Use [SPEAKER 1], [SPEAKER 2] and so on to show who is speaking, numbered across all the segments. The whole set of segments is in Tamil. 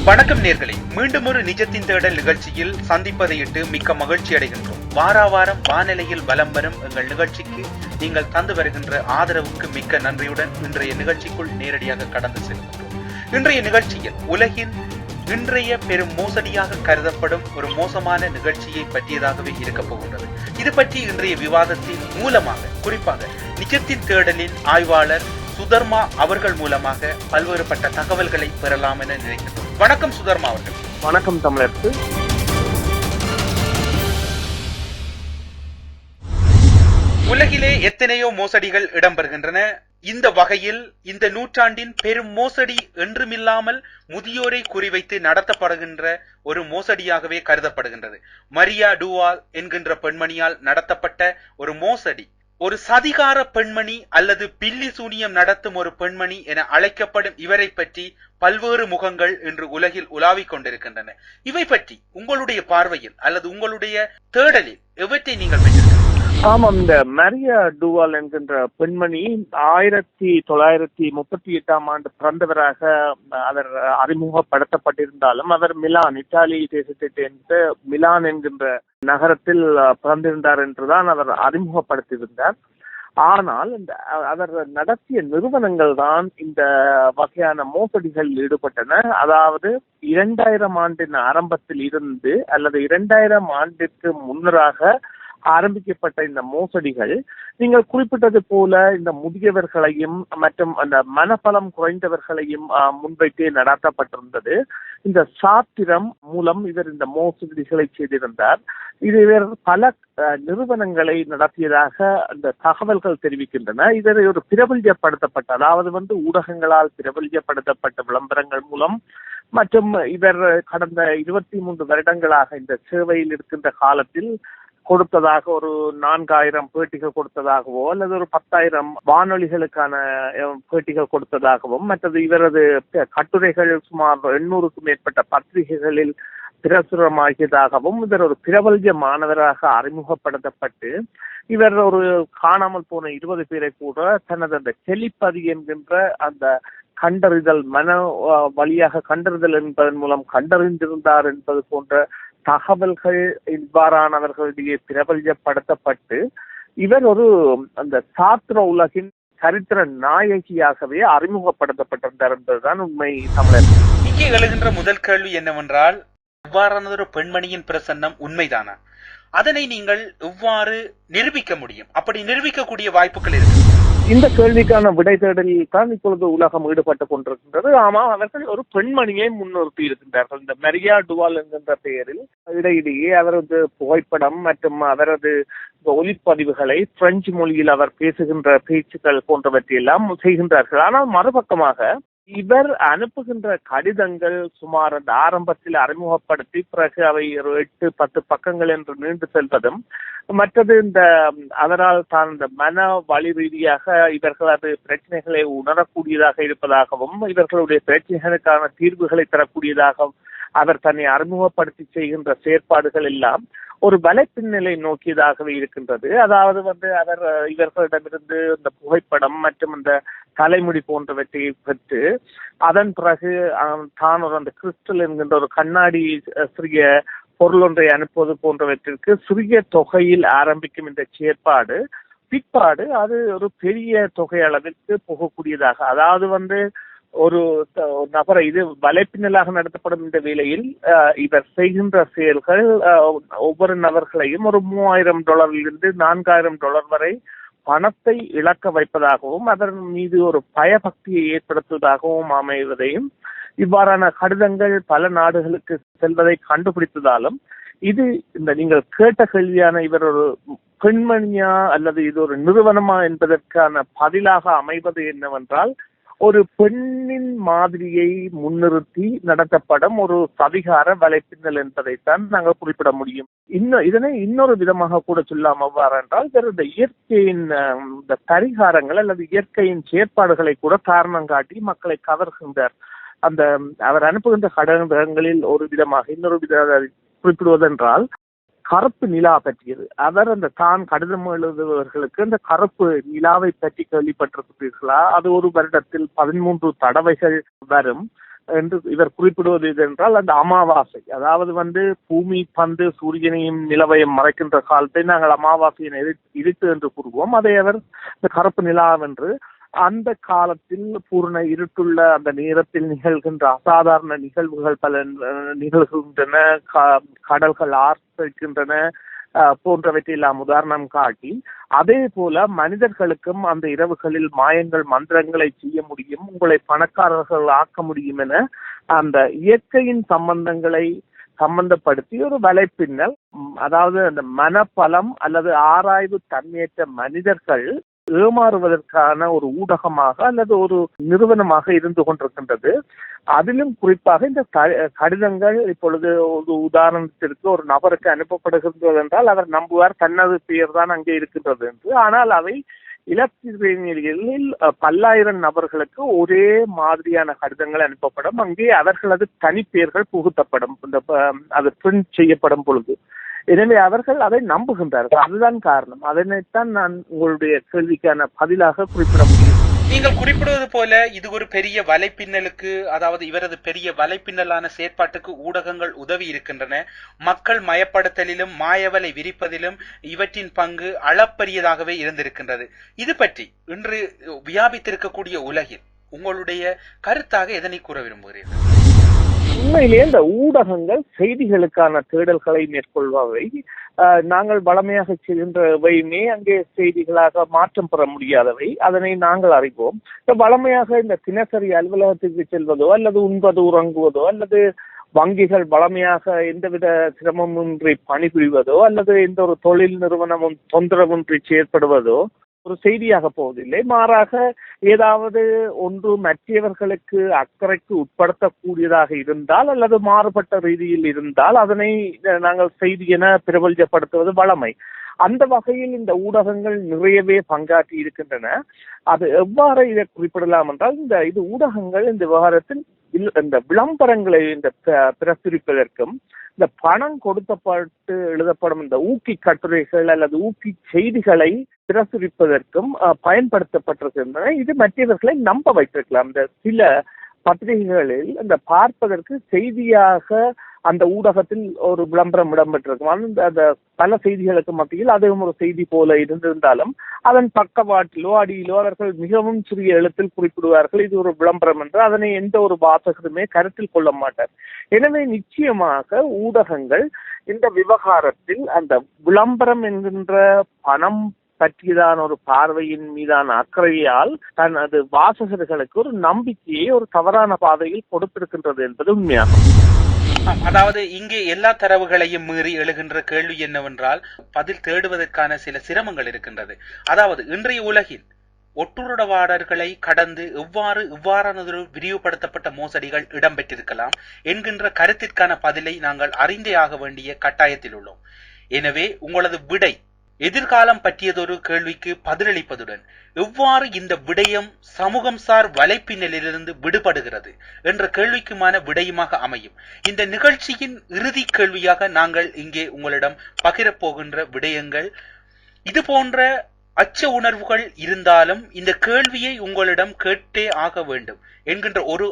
[SPEAKER 1] வணக்கம் நேர்களே, மீண்டும் ஒரு நிஜத்தின் தேடல் நிகழ்ச்சியில் சந்திப்பதையிட்டு மிக்க மகிழ்ச்சி அடைகின்றோம். வாராவாரம் வானிலையில் வலம் வரும் எங்கள் நிகழ்ச்சிக்கு நீங்கள் தந்து வருகின்ற ஆதரவுக்கு மிக்க நன்றியுடன் இன்றைய நிகழ்ச்சிக்குள் நேரடியாக கடந்து செல்கின்றோம். இன்றைய நிகழ்ச்சியில் உலகின் இன்றைய பெரும் மோசடியாக கருதப்படும் ஒரு மோசமான நிகழ்ச்சியை பற்றியதாகவே இருக்கப் போகின்றது. இது பற்றி இன்றைய விவாதத்தின் மூலமாக, குறிப்பாக நிஜத்தின் தேடலின் ஆய்வாளர் சுதர்மா அவர்கள் மூலமாக பல்வேறுபட்ட தகவல்களை பெறலாம் என நினைக்கின்றோம். வணக்கம் சுதர்மா அவர்கள்.
[SPEAKER 2] வணக்கம் தமிழருக்கு.
[SPEAKER 1] உலகிலே எத்தனையோ மோசடிகள் இடம்பெறுகின்றன. இந்த வகையில் இந்த நூற்றாண்டின் பெரும் மோசடி என்றுமில்லாமல் முதியோரை குறிவைத்து நடத்தப்படுகின்ற ஒரு மோசடியாகவே கருதப்படுகின்றது. மரியா டுவால் என்கின்ற பெண்மணியால் நடத்தப்பட்ட ஒரு மோசடி, ஒரு சதிகார பெண்மணி அல்லது பில்லி சூனியம் நடத்தும் ஒரு பெண்மணி என அழைக்கப்படும் இவரை பற்றி பல்வேறு முகங்கள் இன்று உலகில் உலாவிக் கொண்டிருக்கின்றன. இவை பற்றி உங்களுடைய பார்வையில் அல்லது உங்களுடைய தேடலில் எவற்றை நீங்கள் பெற்றிருக்கிறீர்கள்?
[SPEAKER 2] ஆமாம், இந்த மரியா டுவால் என்கின்ற பெண்மணி 1938 பிறந்தவராக அவர் அறிமுகப்படுத்தப்பட்டிருந்தாலும் அவர் மிலான், இத்தாலி தேசத்தை சேர்ந்த மிலான் என்கின்ற நகரத்தில் பிறந்திருந்தார் என்றுதான் அவர் அறிமுகப்படுத்தியிருந்தார். ஆனால் அவர் நடத்திய நிறுவனங்கள் தான் இந்த வகையான மோசடிகளில் ஈடுபட்டன. அதாவது 2000 ஆண்டின் ஆரம்பத்தில் இருந்து அல்லது 2000 ஆண்டிற்கு முன்னராக ஆரம்பிக்கப்பட்ட இந்த மோசடிகள், நீங்கள் குறிப்பிட்டது போல இந்த முதியவர்களையும் மற்றும் அந்த மனபலம் குறைந்தவர்களையும் முன்வைத்தே நடத்தப்பட்டிருந்தது. இந்த சாத்திரம் மூலம் இவர் இந்த மோசடிகளை செய்திருந்தார். இவர் பல நிறுவனங்களை நடத்தியதாக அந்த தகவல்கள் தெரிவிக்கின்றன. இவர் ஒரு பிரபல்யப்படுத்தப்பட்ட, அதாவது ஊடகங்களால் பிரபல்யப்படுத்தப்பட்ட விளம்பரங்கள் மூலம் மற்றும் இவர் கடந்த 23 வருடங்களாக இந்த சேவையில் இருக்கின்ற காலத்தில் கொடுத்ததாக ஒரு 4000 பேட்டிகள் கொடுத்ததாகவோ அல்லது ஒரு 10,000 வானொலிகளுக்கான பேட்டிகள் கொடுத்ததாகவும், மற்றது இவரது கட்டுரைகள் சுமார் 800க்கும் மேற்பட்ட பத்திரிகைகளில் பிரசுரமாகியதாகவும் இவர் ஒரு பிரபல்ய மாணவராக அறிமுகப்படுத்தப்பட்டு இவர் ஒரு காணாமல் போன 20 பேரை கூட தனது அந்த டெலிபதி என்கின்ற அந்த கண்டறிதல், மன வழியாக கண்டறிதல் என்பதன் மூலம் கண்டறிந்திருந்தார் என்பது போன்ற தகவல்கள் இவ்வாறானவர்களிடையே பிரபல்யப்படுத்தப்பட்டு இவர் ஒரு அந்த சாத்திர உலகின் சரித்திர நாயகியாகவே அறிமுகப்படுத்தப்பட்டிருந்தார் என்பதுதான் உண்மை. தமிழர்,
[SPEAKER 1] இங்கே எழுகின்ற முதல் கேள்வி என்னவென்றால், இவ்வாறான ஒரு பெண்மணியின் பிரசன்னம் உண்மைதானா? அதனை நீங்கள் எவ்வாறு நிரூபிக்க முடியும்? அப்படி நிரூபிக்கக்கூடிய வாய்ப்புகள் இருக்கு?
[SPEAKER 2] இந்த கேள்விக்கான விடை தேடலில் தான் இப்பொழுது உலகம் ஈடுபட்டுக் கொண்டிருக்கின்றது. ஆமாம், அவர்கள் ஒரு பெண்மணியை முன்னிறுத்தி இருக்கின்றார்கள். இந்த மரியா டுவால் என்கின்ற பெயரில் இடையிடையே அவரது புகைப்படம் மற்றும் அவரது ஒலிப்பதிவுகளை பிரெஞ்சு மொழியில் அவர் பேசுகின்ற பேச்சுக்கள் போன்றவற்றையெல்லாம் செய்கின்றார்கள். ஆனால் மறுபக்கமாக இவர் அனுப்புகின்ற கடிதங்கள் சுமார் அந்த ஆரம்பத்தில் அறிமுகப்படுத்தி பிறகு அவை 8-10 பக்கங்கள் என்று நீண்டு செல்வதும், மற்றது இந்த அவரால் தான் இந்த மன வழி ரீதியாக இவர்களது பிரச்சனைகளை உணரக்கூடியதாக இருப்பதாகவும் இவர்களுடைய பிரச்சனைகளுக்கான தீர்வுகளை தரக்கூடியதாகவும் அவர் தன்னை அறிமுகப்படுத்தி செய்கின்ற செயற்பாடுகள் எல்லாம் ஒரு வலைப்பின்னலை நோக்கியதாகவே இருக்கின்றது. அதாவது அவர் இவர்களிடமிருந்து இந்த புகைப்படம் மற்றும் இந்த தலைமுடி போன்றவற்றை பெற்று அதன் பிறகு தான் ஒரு அந்த கிறிஸ்டல் என்கின்ற ஒரு கண்ணாடி சிறிய பொருள் ஒன்றை அனுப்புவது போன்றவற்றிற்கு சிறிய தொகையில் ஆரம்பிக்கும் இந்த செயற்பாடு பிற்பாடு அது ஒரு பெரிய தொகை அளவிற்கு போகக்கூடியதாக, அதாவது ஒரு நபரை, இது வலைப்பின்னலாக நடத்தப்படும் இந்த வேளையில் இவர் செய்கின்ற செயல்கள் ஒவ்வொரு நபர்களையும் ஒரு $3000 $4000 வரை பணத்தை இழக்க வைப்பதாகவும் அதன் மீது ஒரு பயபக்தியை ஏற்படுத்துவதாகவும் அமைவதையும், இவ்வாறான கடிதங்கள் பல நாடுகளுக்கு செல்வதை கண்டுபிடித்ததாலும் இது இந்த நீங்கள் கேட்ட கேள்வியான இவர் ஒரு பெண்மணியா அல்லது இது ஒரு நிறுவனமா என்பதற்கான பதிலாக அமைவது என்னவென்றால், ஒரு பெண்ணின் மாதிரியை முன்னிறுத்தி நடத்தப்படும் ஒரு சதிகார வலைப்பின்னல் என்பதைத்தான் நாங்கள் குறிப்பிட முடியும். இதனை இன்னொரு விதமாக கூட சொல்லாம என்றால், இந்த இயற்கையின் இந்த பரிகாரங்கள் அல்லது இயற்கையின் செயற்பாடுகளை கூட காரணம் காட்டி மக்களை கவர்கின்றார். அந்த அவர் அனுப்புகின்ற கடிதங்களில் ஒரு விதமாக இன்னொரு வித குறிப்பிடுவதென்றால் கருப்பு நிலா பற்றியது. அவர் அந்த தான் கடிதம் எழுதுபவர்களுக்கு அந்த கருப்பு நிலாவை பற்றி கேள்விப்பட்டிருக்கிறீர்களா? அது ஒரு வருடத்தில் 13 தடவைகள் வரும். என்று இவர் குறிப்பிடுவது இது என்றால் அந்த அமாவாசை, அதாவது பூமி பந்து சூரியனையும் நிலவையும் மறைக்கின்ற காலத்தை நாங்கள் அமாவாசையின் இருட்டு என்று கூறுவோம். அதை அவர் இந்த கருப்பு நிலாவென்று அந்த காலத்தில் பூர்ண இருட்டுள்ள அந்த நேரத்தில் நிகழ்கின்ற அசாதாரண நிகழ்வுகள் பல நிகழ்கின்றன, கடல்கள் ஆர்ப்பரிக்கின்றன போன்றவற்றை எல்லாம் உதாரணம் காட்டி, அதே போல மனிதர்களுக்கும் அந்த இரவுகளில் மாயங்கள் மந்திரங்களை செய்ய முடியும், உங்களை பணக்காரர்கள் ஆக்க முடியும் என அந்த இயற்கையின் சம்பந்தப்படுத்தி ஒரு வலைப்பின்னல், அதாவது அந்த மனப்பலம் அல்லது ஆராய்வு தன்மையற்ற மனிதர்கள் ஏமாறுவதற்கான ஒரு ஊடகமாக அல்லது ஒரு நிறுவனமாக இருந்து கொண்டிருக்கின்றது. அதிலும் குறிப்பாக இந்த கடிதங்கள் இப்பொழுது ஒரு உதாரணத்திற்கு ஒரு நபருக்கு அனுப்பப்படுகின்றது என்றால் அவர் நம்புவார் தனது பெயர் தான் அங்கே இருக்கின்றது என்று. ஆனால் அவை இலக்கியங்களில் பல்லாயிரம் நபர்களுக்கு ஒரே மாதிரியான கடிதங்கள் அனுப்பப்படும். அங்கே அவர்களது தனிப்பெயர்கள் புகுத்தப்படும் அது பிரிண்ட் செய்யப்படும் பொழுது. எனவே அவர்கள் அதை நம்புகின்றார்கள். அதுதான் காரணம். அதனைத்தான் நான் உங்களுடைய கேள்விக்கான பதிலாக குறிப்பிட முடியும்.
[SPEAKER 1] நீங்கள் குறிப்பிடுவது போல இது ஒரு பெரிய வலைப்பின்னலுக்கு, அதாவது இவரது பெரிய வலைப்பின்னலான செயற்பாட்டுக்கு ஊடகங்கள் உதவி இருக்கின்றன. மக்கள் மயப்படுத்தலிலும் மாயவலை விரிப்பதிலும் இவற்றின் பங்கு அளப்பரியதாகவே இருந்திருக்கின்றது. இது பற்றி இன்று வியாபித்திருக்கக்கூடிய உலகில் உங்களுடைய கருத்தாக எதனை கூற விரும்புகிறீர்கள்?
[SPEAKER 2] உண்மையிலேயே இந்த ஊடகங்கள் செய்திகளுக்கான தேடல்களை மேற்கொள்பவை. நாங்கள் வளமையாக செய்கின்றவையுமே அங்கே செய்திகளாக மாற்றம் பெற முடியாதவை, அதனை நாங்கள் அறிவோம். வளமையாக இந்த தினசரி அலுவலகத்துக்கு செல்வதோ அல்லது உண்பது உறங்குவதோ அல்லது வங்கிகள் வளமையாக எந்தவித சிரமமின்றி பணிபுரிவதோ அல்லது எந்த ஒரு தொழில் நிறுவனமும் தொந்தரவின்றி செயற்படுவதோ ஒரு செய்தியாக போவதில்லை. மாறாக ஏதாவது ஒன்று மற்றவர்களுக்கு அக்கறைக்கு உட்படுத்தக்கூடியதாக இருந்தால் அல்லது மாறுபட்ட ரீதியில் இருந்தால் அதனை நாங்கள் செய்தி என பிரபலப்படுத்துவது வழமை. அந்த வகையில் இந்த ஊடகங்கள் நிறையவே பங்காற்றி இருக்கின்றன. அது எவ்வாறு இதை குறிப்பிடலாம் என்றால், இது ஊடகங்கள் இந்த விவகாரத்தில் இந்த விளம்பரங்களை இந்த பிரசுரிப்பதற்கும் இந்த பணம் கொடுக்கப்பட்டு எழுதப்படும் இந்த ஊக்கி கட்டுரைகள் அல்லது ஊக்கி செய்திகளை பிரசுரிப்பதற்கும் பயன்படுத்தப்பட்டிருக்கின்றன. இது மற்றவர்களை நம்ப வைத்திருக்கலாம். இந்த சில பத்திரிகைகளில் இந்த பார்ப்பதற்கு செய்தியாக அந்த ஊடகத்தில் ஒரு விளம்பரம் இடம்பெற்றிருக்கும். அந்த பல செய்திகளுக்கு மத்தியில் அதுவும் ஒரு செய்தி போல இருந்திருந்தாலும் அதன் பக்கவாட்டிலோ அடியிலோ அவர்கள் மிகவும் சிறிய எழுத்தில் குறிப்பிடுவார்கள் இது ஒரு விளம்பரம் என்று. அதனை எந்த ஒரு வாசகருமே கருத்தில் கொள்ள மாட்டார். எனவே நிச்சயமாக ஊடகங்கள் இந்த விவகாரத்தில் அந்த விளம்பரம் என்கின்ற பணம் பற்றியதான ஒரு பார்வையின் மீதான அக்கறையால் தனது வாசகர்களுக்கு ஒரு நம்பிக்கையை ஒரு தவறான பாதையில் கொடுத்திருக்கின்றது என்பது உண்மையாகும்.
[SPEAKER 1] அதாவது இங்கே எல்லா தரவுகளையும் மீறி எழுகின்ற கேள்வி என்னவென்றால், பதில் தேடுவதற்கான சில சிரமங்கள் இருக்கின்றது. அதாவது இன்றைய உலகில் ஒட்டுறவாடர்களை கடந்து இவ்வாறானதொரு விரிவுபடுத்தப்பட்ட மோசடிகள் இடம்பெற்றிருக்கலாம் என்கின்ற கருத்திற்கான பதிலை நாங்கள் அறிந்தே ஆக வேண்டிய கட்டாயத்தில் உள்ளோம். எனவே உங்களது விடை எதிர்காலம் பற்றியதொரு கேள்விக்கு பதிலளிப்பதுடன் எவ்வாறு இந்த விடயம் சமூகம் சார் வலைப்பின்னலிலிருந்து விடுபடுகிறது என்ற கேள்விக்குமான விடயமாக அமையும். இந்த நிகழ்ச்சியின் இறுதி கேள்வியாக நாங்கள் இங்கே உங்களிடம் பகிரப்போகின்ற விடயங்கள், இது போன்ற அச்ச உணர்வுகள் இருந்தாலும் இந்த கேள்வியை உங்களிடம் கேட்டே ஆக வேண்டும் என்கின்ற ஒரு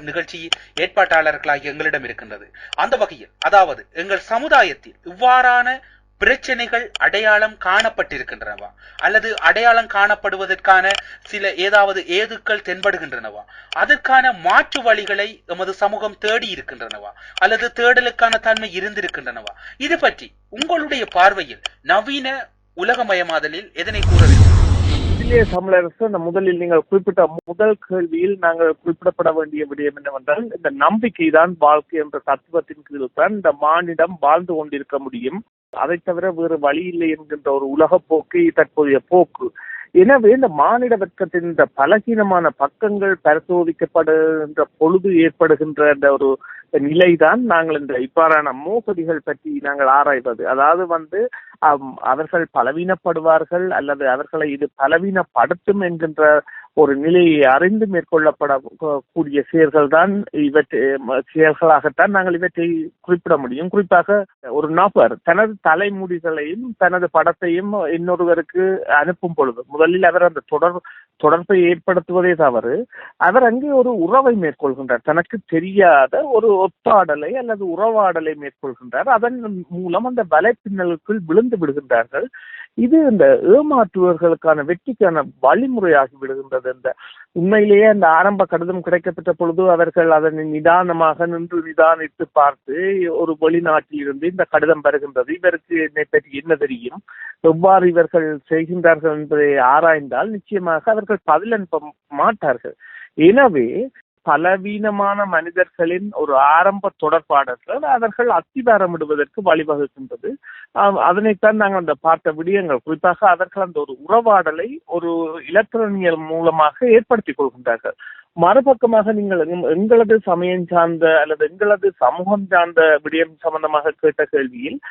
[SPEAKER 1] நிகழ்ச்சி ஏற்பாட்டாளர்களாகிய எங்களிடம் இருக்கின்றது. அந்த வகையில், அதாவது எங்கள் சமுதாயத்தில் இவ்வாறான பிரச்சனைகள் அடையாளம் காணப்பட்டிருக்கின்றனவா அல்லது அடையாளம் காணப்படுவதற்கான சில ஏதுக்கள் தென்படுகின்றனவா, அதற்கான மாற்று வழிகளை எமது சமூகம் தேடி இருக்கின்றனவா அல்லது தேடலுக்கான தன்மை இருந்திருக்கின்றனவா, இது பற்றி உங்களுடைய பார்வையில் நவீன உலகமயமாதலில் எதனை கூற வேண்டும்?
[SPEAKER 2] இந்திய தமிழரசு முதலில் நீங்கள் குறிப்பிட்ட முதல் கேள்வியில் நாங்கள் குறிப்பிடப்பட வேண்டிய விடயம் என்னவென்றால், இந்த நம்பிக்கை தான் வாழ்க்கை என்ற தத்துவத்தின் கீழ் தான் இந்த மானிடம் வாழ்ந்து கொண்டிருக்க முடியும். அதை தவிர வேறு வழி இல்லை என்கின்ற ஒரு உலக போக்கு தற்போதைய போக்கு. எனவே இந்த மானிட வர்க்கத்தின் இந்த பலகீனமான பக்கங்கள் பரிசோதிக்கப்படுகின்ற பொழுது ஏற்படுகின்ற இந்த ஒரு நிலைதான் நாங்கள் இந்த இவ்வாறான மோசடிகள் பற்றி நாங்கள் ஆராய்வது. அதாவது அவர்கள் பலவீனப்படுவார்கள் அல்லது அவர்களை இது பலவீனப்படுத்தும் என்கின்ற ஒரு நிலையை அறிந்து மேற்கொள்ளப்படக்கூடிய செயல்களாகத்தான் நாங்கள் இவற்றை குறிப்பிட முடியும். குறிப்பாக ஒரு நபர் தனது தலைமுடிகளையும் தனது படத்தையும் இன்னொருவருக்கு அனுப்பும் பொழுது முதலில் அவர் அந்த தொடர்பை ஏற்படுத்துவதே தவறு. அவர் அங்கே ஒரு உறவை மேற்கொள்கின்றார், தனக்கு தெரியாத ஒரு ஒத்தாடலை அல்லது உறவாடலை மேற்கொள்கின்றார். அதன் மூலம் அந்த வலைப்பின்னலுக்குள் விழுந்து விடுகின்றார்கள். இது இந்த ஏமாற்றுவர்களுக்கான வெற்றிக்கான வழிமுறையாகி விடுகின்றது. இந்த உண்மையிலேயே அந்த ஆரம்ப கடிதம் கிடைக்கப்பட்ட பொழுது அவர்கள் அதனை நிதானமாக நின்று நிதானித்து பார்த்து, ஒரு வெளிநாட்டில் இருந்து இந்த கடிதம் வருகின்றது, இவருக்கு என்னை பற்றி என்ன தெரியும், எவ்வாறு இவர்கள் செய்கின்றார்கள் என்பதை ஆராய்ந்தால் நிச்சயமாக அவர்கள் பதில் அனுப்ப மாட்டார்கள். எனவே பலவீனமான மனிதர்களின் ஒரு ஆரம்ப தொடர்பாடல்கள் அவர்கள் அத்திவாரமிடுவதற்கு வழிவகுக்கின்றது. அதனைத்தான் நாங்கள் அந்த பார்த்த விடயங்கள், குறிப்பாக அவர்கள் அந்த ஒரு உறவாடலை ஒரு இலத்திரனியல் மூலமாக ஏற்படுத்திக் கொள்கின்றார்கள். மறுபக்கமாக நீங்கள் எங்களது சமயம் சார்ந்த அல்லது எங்களது சமூகம் சார்ந்த விடயம் சம்பந்தமாக கேட்ட கேள்வியில்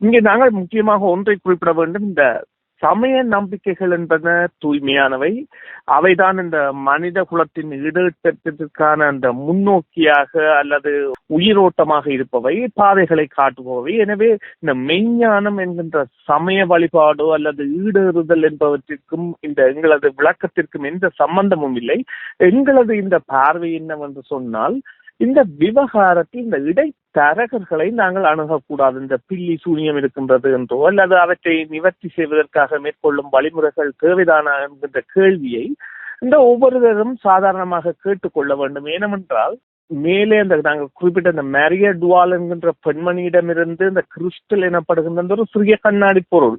[SPEAKER 2] இங்கே நாங்கள் முக்கியமாக ஒன்றை குறிப்பிட வேண்டும். இந்த சமய நம்பிக்கைகள் என்பன தூய்மையானவை. அவைதான் இந்த மனித குலத்தின் ஈடேற்றத்திற்கான அந்த முன்னோக்கியாக அல்லது உயிரோட்டமாக இருப்பவை, பாதைகளை காட்டுபவை. எனவே இந்த மெய்ஞானம் என்கின்ற சமய வழிபாடு அல்லது ஈடேறுதல் என்பவற்றிற்கும் இந்த எங்களது விளக்கத்திற்கும் எந்த சம்பந்தமும் இல்லை. எங்களது இந்த பார்வை என்னவென்று சொன்னால், இந்த விவகாரத்தில் இந்த இடைத்தரகர்களை நாங்கள் அணுகக்கூடாது. இந்த பில்லி சூனியம் இருக்கின்றது என்றோ அல்லது அவற்றை நிவர்த்தி செய்வதற்காக மேற்கொள்ளும் வழிமுறைகள் தேவைதானா என்கின்ற கேள்வியை இந்த ஒவ்வொருவரும் சாதாரணமாக கேட்டுக்கொள்ள வேண்டும். ஏனென்றால் மேலே அந்த நாங்கள் குறிப்பிட்ட இந்த மேரிய டுவால் என்கின்ற பெண்மணியிடமிருந்து இந்த கிறிஸ்டல் எனப்படுகின்ற ஒரு சிறிய கண்ணாடி பொருள்,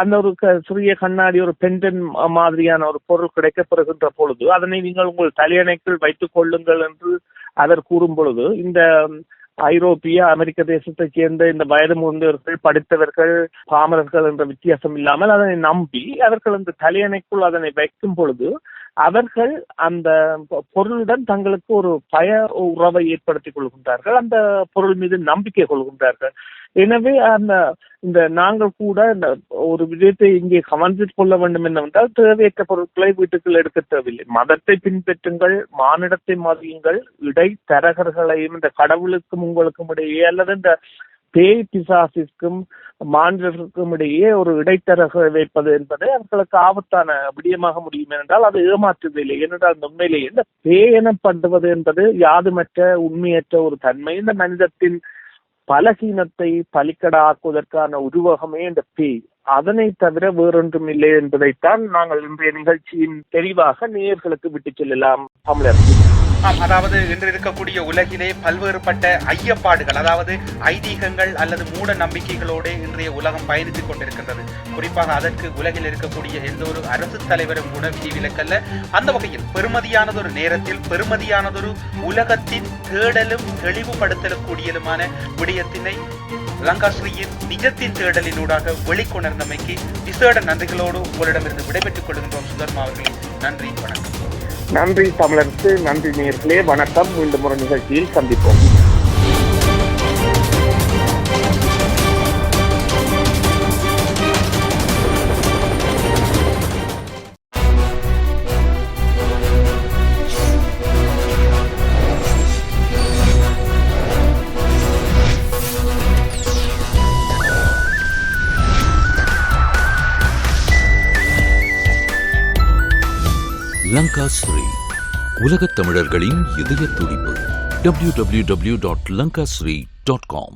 [SPEAKER 2] அந்த ஒரு சிறிய கண்ணாடி ஒரு பெண்டன் மாதிரியான ஒரு பொருள் கிடைக்கப்படுகின்ற பொழுது அதனை நீங்கள் உங்கள் தலையணைக்குள் வைத்துக் கொள்ளுங்கள் என்று அவர் கூறும் பொழுது, இந்த ஐரோப்பிய அமெரிக்க தேசத்தைச் சேர்ந்த இந்த வயது முதிர்ந்தவர்கள், படித்தவர்கள், பாமரர்கள் என்ற வித்தியாசம் இல்லாமல் அதனை நம்பி அவர்கள் அந்த தலையணைக்குள் அதனை வைக்கும் பொழுது அவர்கள் அந்த பொருளுடன் தங்களுக்கு ஒரு பய உறவை ஏற்படுத்திக் கொள்கின்றார்கள், அந்த பொருள் மீது நம்பிக்கை கொள்கின்றார்கள். எனவே இந்த நாங்கள் கூட இந்த ஒரு விடயத்தை இங்கே கவனித்துக் கொள்ள வேண்டும் என்னவென்றால், தேவையற்ற பொருட்களை வீட்டுக்குள் எடுக்க தேவையில்லை. மதத்தை பின்பற்றுங்கள், மானிடத்தை மதியுங்கள். இடைத்தரகர்களையும் இந்த கடவுளுக்கும் உங்களுக்கும் இடையே அல்லது இந்த பேய் பிசாசிற்கும் மாநிலர்களுக்கும் இடையே ஒரு இடைத்தரக வைப்பது என்பது அவர்களுக்கு ஆபத்தான விடயமாக முடியும். என்றால் அது ஏமாற்றுவதில்லை. ஏனென்றால் இந்த உண்மையிலேயே இந்த பேயனப்படுவது என்பது யாதுமற்ற உண்மையற்ற ஒரு தன்மை. இந்த மனிதத்தின் பலகீனத்தை பலிக்கடாக்குவதற்கான உருவகமே இந்த பேய். அதனை தவிர வேறொன்றும் இல்லை என்பதைத்தான் நாங்கள் இன்றைய நிகழ்ச்சியின் தெளிவாக நேயர்களுக்கு விட்டுச் செல்லலாம். தமிழர்,
[SPEAKER 1] அதாவது இன்று இருக்கக்கூடிய உலகிலே பல்வேறுபட்ட ஐயப்பாடுகள், அதாவது ஐதீகங்கள் அல்லது மூட நம்பிக்கைகளோடு இன்றைய உலகம் பயணித்துக் கொண்டிருக்கின்றது. குறிப்பாக அதற்கு உலகில் இருக்கக்கூடிய எந்த ஒரு அரசு தலைவரும் கூட விதிவிலக்கல்ல. அந்த வகையில் பெருமதியானதொரு நேரத்தில் பெருமதியானதொரு உலகத்தின் தேடலும் தெளிவுபடுத்தக்கூடியலுமான விடயத்தினை லங்காஸ்ரீயின் நிஜத்தின் தேடலினூடாக வெளிக்கொணர்ந்தமைக்கு விசேட நன்றிகளோடு உங்களிடமிருந்து விடைபெற்றுக் கொள்கின்றோம். சுதர்மா அவர்களே, நன்றி, வணக்கம்.
[SPEAKER 2] நன்றி தமிழருக்கு, நன்றி நேயர்களே, வணக்கம். மீண்டும் ஒரு நிகழ்ச்சியில் சந்திப்போம்.
[SPEAKER 3] லங்காஸ்ரீ, உலகத் தமிழர்களின் இதய துடிப்பு. www.lankasri.com